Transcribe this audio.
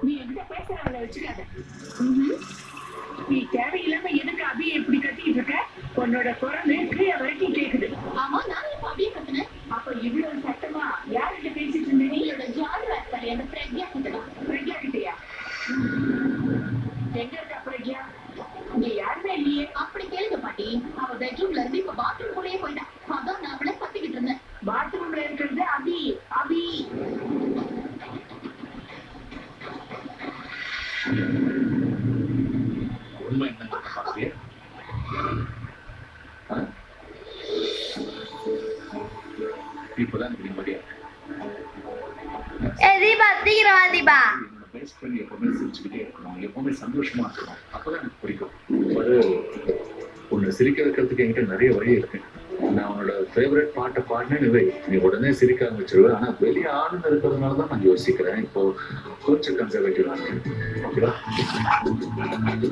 நீ என்கிட்ட பேசுறவளை வச்சுக்காத. நீ தேவையில்லாம எதுக்கு அபியை இப்படி கத்திட்டு இருக்க? உன்னோட குரல் கீழே வரைக்கும் கேக்குது. ஆமா, நான் இப்ப அபியை கத்துனேன். அப்ப இவ்வளவு சத்தமா யார்கிட்ட பேசிட்டு இருந்த? நீ என்னோட ஜாடு வேஸ்தாரி அந்த பிரக்யா கிட்டதான். பிரக்யா கிட்டயா? எங்க இருக்கா பிரக்யா? இங்க யாருமே இல்லையே. அப்படி கேளுங்க பாட்டி. அவ பெட்ரூம்ல இருந்து இப்ப பாத்ரூம் குள்ளேயே போயிட்டான். அதான் நான் அவளை கத்திக்கிட்டு இருந்தேன். பாத்ரூம்ல இருக்கிறது அபி. அபி உண்மை என்னன்னு பாக்குறியா? இப்பதான் எனக்கு நிம்மதியா இருக்கு. தீபா சீக்கிரம் தீபா. என்னோட பெஸ்ட் ஃப்ரெண்ட் எப்பவுமே சிரிச்சுக்கிட்டே இருக்கணும், எப்பவுமே சந்தோஷமா இருக்கணும். அப்பதான் எனக்கு பிடிக்கும். ஒரு உன்னை சிரிக்க வைக்கிறதுக்கு என்கிட்ட நிறைய வழி இருக்கு. நான் உன்னோட ஃபேவரட் பாட்டை பாடினேன்னு வை, நீ உடனே சிரிக்க ஆரம்பிச்சிருவேன். ஆனா வெளியே ஆளுங்க இருக்கிறதுனால தான் நான் யோசிக்கிறேன். இப்போ கொஞ்சம் கன்சர்வேட்டிவா இருக்கு. ஓகேவா?